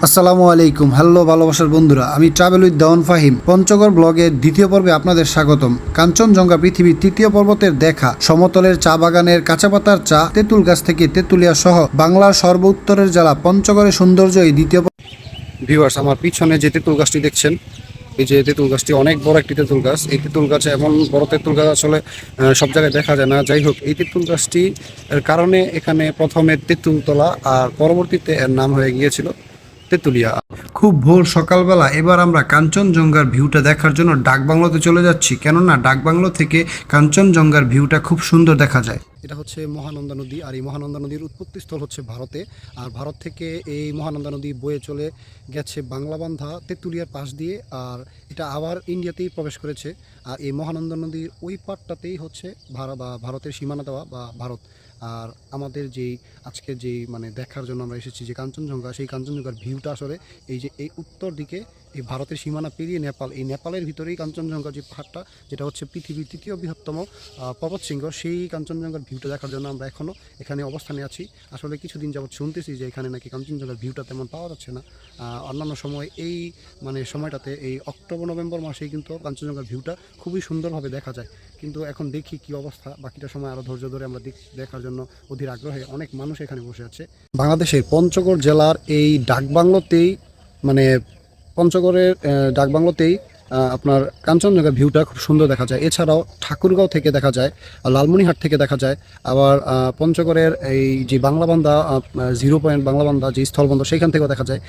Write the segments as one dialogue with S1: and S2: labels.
S1: আসসালামু আলাইকুম, হ্যালো ভালোবাসার বন্ধুরা, আমি ট্রাভেল উইথ দাওয়ান ফাহিম পঞ্চগড় ব্লগের দ্বিতীয় পর্বে আপনাদের স্বাগতম। কাঞ্চনজঙ্ঘা পৃথিবীর তৃতীয় পর্বতের দেখা, সমতলের চা বাগানের কাঁচা পাতার চা, তেঁতুল গাছ থেকে তেঁতুলিয়া সহ বাংলার সর্ব উত্তরের জেলা পঞ্চগড়ের সৌন্দর্য এই দ্বিতীয় ভিউয়ার্স। আমার পিছনে যে তেঁতুল গাছটি দেখছেন, এই যে তেঁতুল গাছটি অনেক বড় একটি তেঁতুল গাছ। এই তেঁতুল গাছে এমন বড় তেঁতুল গাছ আসলে সব জায়গায় দেখা যায় না। যাই হোক, এই তেঁতুল গাছটি এর কারণে এখানে প্রথমে তেঁতুলতলা আর পরবর্তীতে এর নাম হয়ে গিয়েছিল তেঁতুলিয়া। খুব ভোর সকালবেলা এবার আমরা কাঞ্চনজঙ্ঘার ভিউটা দেখার জন্য ডাকবাংলোতে চলে যাচ্ছি, কেননা ডাকবাংলো থেকে কাঞ্চনজঙ্ঘার ভিউটা খুব সুন্দর দেখা যায়। এটা হচ্ছে মহানন্দা নদী, আর এই মহানন্দা নদীর উৎপত্তিস্থল হচ্ছে ভারতে। আর ভারত থেকে এই মহানন্দা নদী বয়ে চলে গেছে বাংলাবান্ধা তেঁতুলিয়ার পাশ দিয়ে, আর এটা আবার ইন্ডিয়াতেই প্রবেশ করেছে। আর এই মহানন্দা নদীর ওই পাটটাতেই হচ্ছে ভারতের সীমানা দেওয়া বা ভারত। আর আমাদের যেই আজকে যেই দেখার জন্য আমরা এসেছি যে কাঞ্চনজঙ্ঘা, সেই কাঞ্চনজঙ্ঘার ভিউটা আসলে এই যে এই উত্তর দিকে এই ভারতের সীমানা পেরিয়ে নেপাল, এই নেপালের ভিতরেই কাঞ্চনজঙ্ঘা যে পাহাড়টা, যেটা হচ্ছে পৃথিবীর তৃতীয় বৃহত্তম পর্বতশৃঙ্গ, সেই কাঞ্চনজঙ্ঘার ভিউটা দেখার জন্য আমরা এখনও এখানে অবস্থানে আছি। আসলে কিছুদিন যাবৎ শুনতেছি যে এখানে নাকি কাঞ্চনজঙ্ঘার ভিউটা তেমন পাওয়া যাচ্ছে না। অন্যান্য সময় এই সময়টাতে এই অক্টোবর নভেম্বর মাসেই কিন্তু কাঞ্চনজঙ্ঘার ভিউটা খুবই সুন্দরভাবে দেখা যায়। কিন্তু এখন দেখি কি অবস্থা, বাকিটা সময় আরও ধৈর্য ধরে আমরা দেখার জন্য অধীর আগ্রহে অনেক মানুষ এখানে বসে আছে। বাংলাদেশের পঞ্চগড় জেলার এই ডাকবাংলোতেই পঞ্চগড়ের ডাকবাংলোতেই আপনার কাঞ্চনজঙ্ঘা ভিউটা খুব সুন্দর দেখা যায়। এছাড়াও ঠাকুরগাঁও থেকে দেখা যায়, লালমনিরহাট থেকে দেখা যায়, আবার পঞ্চগড়ের এই যে বাংলাবান্ধা জিরো পয়েন্ট বাংলাবান্ধা যে স্থলবন্দর, সেখান থেকেও দেখা যায়।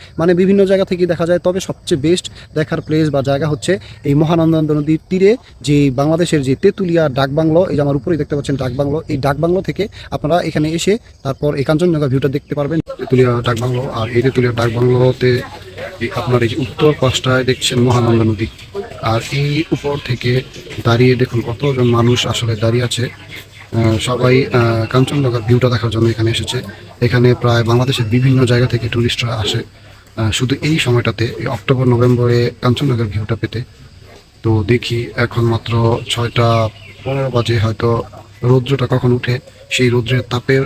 S1: বিভিন্ন জায়গা থেকেই দেখা যায়। তবে সবচেয়ে বেস্ট দেখার প্লেস বা জায়গা হচ্ছে এই মহানন্দা নদীর তীরে যে বাংলাদেশের যে তেঁতুলিয়া ডাকবাংলো, এই যে আমার উপরেই দেখতে পাচ্ছেন ডাকবাংলো, এই ডাকবাংলো থেকে আপনারা এখানে এসে তারপর এই কাঞ্চনজঙ্ঘা ভিউটা দেখতে পারবেন। তেঁতুলিয়া ডাকবাংলো, আর এই তেঁতুলিয়া ডাকবাংলোতে আপনার এই যে উত্তর পাশটায় দেখছেন মহানন্দা নদী, আর এই উপর থেকে দাঁড়িয়ে দেখুন কতজন মানুষ আসলে দাঁড়িয়ে আছে। সবাই কাঞ্চনজঙ্ঘার ভিউটা দেখার জন্য এখানে এসেছে। এখানে প্রায় বাংলাদেশের বিভিন্ন জায়গা থেকে টুরিস্টরা আসে শুধু এই সময়টাতে, অক্টোবর নভেম্বরে কাঞ্চনজঙ্ঘার ভিউটা পেতে। তো দেখি এখন মাত্র 6টা 15 বাজে, হয়তো রৌদ্রটা কখন উঠে, সেই রৌদ্রের তাপের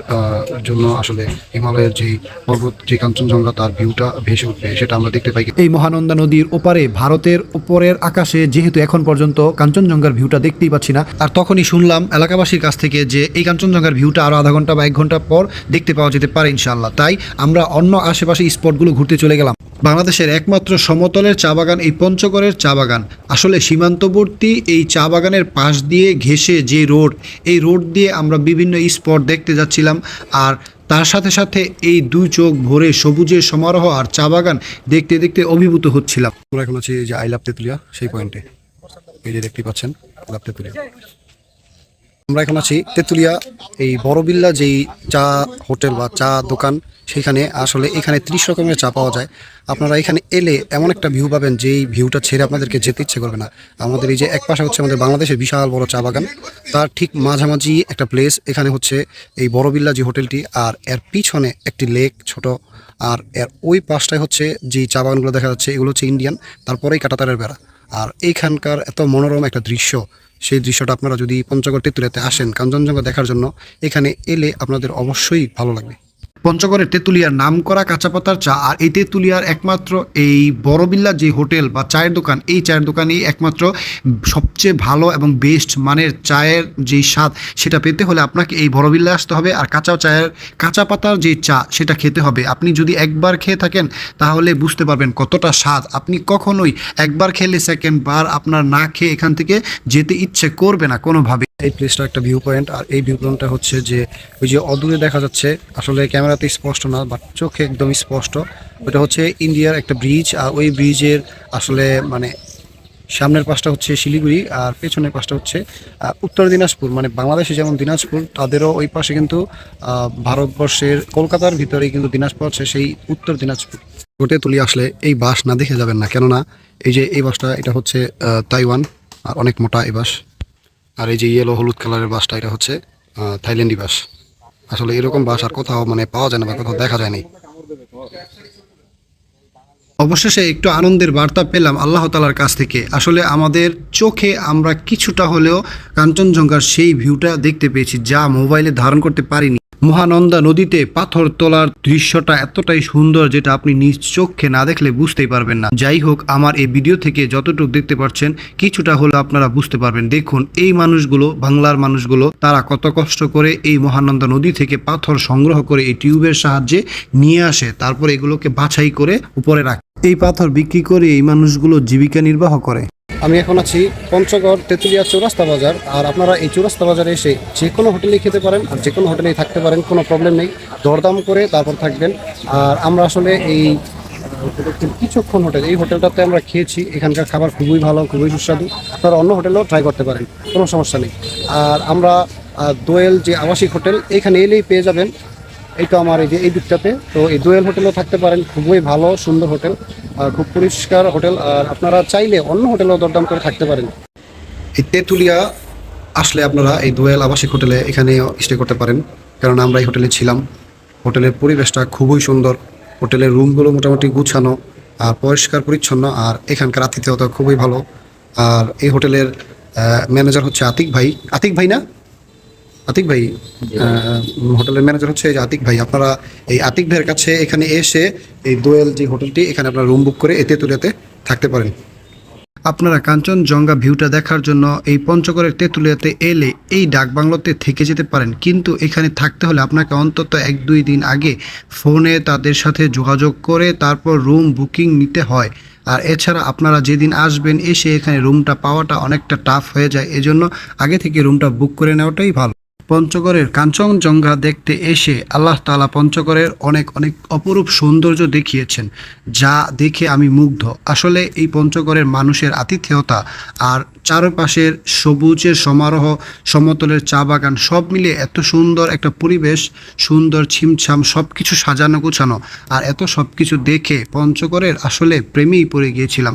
S1: জন্য আসলে হিমালয়ের যে পর্বত, যে কাঞ্চনজঙ্ঘা, তার ভিউটা ভেসে উঠবে, সেটা আমরা দেখতে পাই। এই মহানন্দা নদীর ওপারে ভারতের উপরের আকাশে যেহেতু এখন পর্যন্ত কাঞ্চনজঙ্ঘার ভিউটা দেখতেই পাচ্ছি না, আর তখনই শুনলাম এলাকাবাসীর কাছ থেকে যে এই কাঞ্চনজঙ্ঘার ভিউটা আরও আধা ঘন্টা বা 1 ঘন্টা পর দেখতে পাওয়া যেতে পারে ইনশাআল্লাহ। তাই আমরা অন্য আশেপাশে স্পটগুলো ঘুরতে চলে গেলাম। বাংলাদেশের একমাত্র সমতলের চা বাগান এই পঞ্চগড়ের চা বাগান। আসলে সীমান্তবর্তী এই চা বাগানের পাশ দিয়ে ঘেঁষে যে রোড, এই রোড দিয়ে আমরা বিভিন্ন স্পট দেখতে যাচ্ছিলাম, আর তার সাথে সাথে এই দুই চোখ ভরে সবুজের সমারোহ আর চা বাগান দেখতে দেখতে অভিভূত হচ্ছিলাম। আমরা এখন আছি যে আই লাভ তেঁতুলিয়া, সেই পয়েন্টে, এই যে দেখতে পাচ্ছেন লাভ তেঁতুলিয়া। আমরা এখন আছি তেঁতুলিয়া এই বড়বিল্লা যেই চা হোটেল বা চা দোকান, সেখানে আসলে এখানে 30 রকমের চা পাওয়া যায়। আপনারা এখানে এলে এমন একটা ভিউ পাবেন যেই ভিউটা ছেড়ে আপনাদেরকে যেতে ইচ্ছে করবে না। আমাদের এই যে এক পাশে হচ্ছে আমাদের বাংলাদেশের বিশাল বড় চা বাগান, তার ঠিক মাঝামাঝি একটা প্লেস এখানে হচ্ছে এই বড়বিল্লা যে হোটেলটি, আর এর পিছনে একটি লেক ছোট, আর এর ওই পাশটায় হচ্ছে যে চা বাগানগুলো দেখা যাচ্ছে, এগুলো হচ্ছে ইন্ডিয়ান, তারপরেই কাঁটাতারের বেড়া। আর এইখানকার এত মনোরম একটা দৃশ্য, সেই দৃশ্যটা আপনারা যদি পঞ্চগড় তেঁতুলিয়াতে আসেন কাঞ্চনজঙ্ঘা দেখার জন্য, এখানে এলে আপনাদের অবশ্যই ভালো লাগবে। পঞ্চগড়ের তেঁতুলিয়ার নাম করা কাঁচা পাতার চা, আর এই তেঁতুলিয়ার একমাত্র এই বড়বিল্লা যে হোটেল বা চায়ের দোকান, এই চায়ের দোকানেই একমাত্র সবচেয়ে ভালো এবং বেস্ট মানের চায়ের যেই স্বাদ, সেটা পেতে হলে আপনাকে এই বড়বিল্লায় আসতে হবে। আর কাঁচা পাতার যে চা, সেটা খেতে হবে। আপনি যদি একবার খেয়ে থাকেন তাহলে বুঝতে পারবেন কতটা স্বাদ। আপনি কখনোই একবার খেলে সেকেন্ড বার আপনার না খেয়ে এখান থেকে যেতে ইচ্ছে করবে না কোনোভাবে। এই প্লেসটা একটা ভিউ পয়েন্ট, আর এই ভিউ পয়েন্টটা হচ্ছে যে ওই যে অদূরে দেখা যাচ্ছে, আসলে ক্যামেরাতে স্পষ্ট না বাট চোখে একদম স্পষ্ট, ওটা হচ্ছে ইন্ডিয়ার একটা ব্রিজ। আর ওই ব্রিজের আসলে সামনের পাশটা হচ্ছে শিলিগুড়ি, আর পেছনের পাশটা হচ্ছে উত্তর দিনাজপুর। বাংলাদেশে যেমন দিনাজপুর, তাদেরও ওই পাশে কিন্তু ভারতবর্ষের কলকাতার ভিতরেই কিন্তু দিনাজপুর আছে, সেই উত্তর দিনাজপুর। তেঁতুলিয়া আসলে এই বাস না দেখে যাবেন না, কেননা এই যে এই বাসটা, এটা হচ্ছে তাইওয়ান, আর অনেক মোটা এই বাস। আর এই যে ইয়েলো হলুদ কালারের বাসটা, এটা হচ্ছে থাইল্যান্ডি বাস। আসলে এরকম বাস আর কোথাও পাওয়া যায় না বা কোথাও দেখা যায়নি। অবশেষে একটু আনন্দের বার্তা পেলাম আল্লাহ তাআলার কাছ থেকে। আসলে আমাদের চোখে আমরা কিছুটা হলেও কাঞ্চনজঙ্ঘার সেই ভিউটা দেখতে পেয়েছি, যা মোবাইলে ধারণ করতে পারিনি। মহানন্দা নদীতে পাথর তোলার দৃশ্যটা এতটাই সুন্দর যেটা আপনি নিজ চোখে না দেখলে বুঝতেই পারবেন না। যাই হোক, আমার এই ভিডিও থেকে যতটুকু দেখতে পাচ্ছেন কিছুটা হলে আপনারা বুঝতে পারবেন। দেখুন এই মানুষগুলো, বাংলার মানুষগুলো, তারা কত কষ্ট করে এই মহানন্দা নদী থেকে পাথর সংগ্রহ করে এই টিউবের সাহায্যে নিয়ে আসে, তারপর এগুলোকে বাছাই করে উপরে রাখে। এই পাথর বিক্রি করে এই মানুষগুলো জীবিকা নির্বাহ করে। আমি এখন আছি পঞ্চগড় তেঁতুলিয়া চৌরাস্তা বাজার। আর আপনারা এই চৌরাস্তা বাজারে এসে যে কোনো হোটেলেই খেতে পারেন আর যে কোনো হোটেলেই থাকতে পারেন, কোনো প্রবলেম নেই। দরদাম করে তারপর থাকবেন। আর আমরা আসলে এই কিছুক্ষণ হোটেল, এই হোটেলটাতে আমরা খেয়েছি। এখানকার খাবার খুবই ভালো, খুবই সুস্বাদু। আপনারা অন্য হোটেলেও ট্রাই করতে পারেন, কোনো সমস্যা নেই। আর আমরা দোয়েল যে আবাসিক হোটেল, এখানে এলেই পেয়ে যাবেন। এই তো আমার এই যে এই দিকটাতে, তো এই দোয়েল হোটেলেও থাকতে পারেন। খুবই ভালো, সুন্দর হোটেল, খুব পরিষ্কার হোটেল। আর আপনারা চাইলে অন্য হোটেলেও দরদাম করে থাকতে পারেন। এই তেঁতুলিয়া আসলে আপনারা এই দোয়েল আবাসিক হোটেলে এখানে স্টে করতে পারেন, কারণ আমরা এই হোটেলে ছিলাম। হোটেলের পরিবেশটা খুবই সুন্দর, হোটেলের রুমগুলো মোটামুটি গুছানো আর পরিষ্কার পরিচ্ছন্ন, আর এখানকার আতিথেয়তা খুবই ভালো। আর এই হোটেলের ম্যানেজার হচ্ছে আতিক ভাই। আতিক ভাই না? আতিক ভাই, হোটেলের ম্যানেজার হচ্ছে এই যে আতিক ভাই। আপনারা এই আতিক ভাইয়ের কাছে এখানে এসে এই দোয়েল যে হোটেলটি, এখানে আপনারা রুম বুক করে তেঁতুলিয়াতে থাকতে পারেন। আপনারা কাঞ্চনজঙ্ঘা ভিউটা দেখার জন্য এই পঞ্চগড়ের তেঁতুলিয়াতে এলে এই ডাকবাংলোতে থেকে যেতে পারেন, কিন্তু এখানে থাকতে হলে আপনাকে অন্তত 1-2 দিন আগে ফোনে তাদের সাথে যোগাযোগ করে তারপর রুম বুকিং নিতে হয়। আর এছাড়া আপনারা যেদিন আসবেন এসে এখানে রুমটা পাওয়াটা অনেকটা টাফ হয়ে যায়, এজন্য আগে থেকে রুমটা বুক করে নেওয়াটাই ভালো। পঞ্চগড়ের কাঞ্চনজঙ্ঘা দেখতে এসে আল্লাহ তাআলা পঞ্চগড়ের অনেক অনেক অপরূপ সৌন্দর্য দেখিয়েছেন, যা দেখে আমি মুগ্ধ। আসলে এই পঞ্চগড়ের মানুষের আতিথেয়তা আর চারপাশের সবুজের সমারোহ, সমতলের চা বাগান, সব মিলিয়ে এত সুন্দর একটা পরিবেশ, সুন্দর ছিমছাম সব কিছু সাজানো গোছানো, আর এত সব কিছু দেখে পঞ্চগড়ের আসলে প্রেমেই পড়ে গিয়েছিলাম।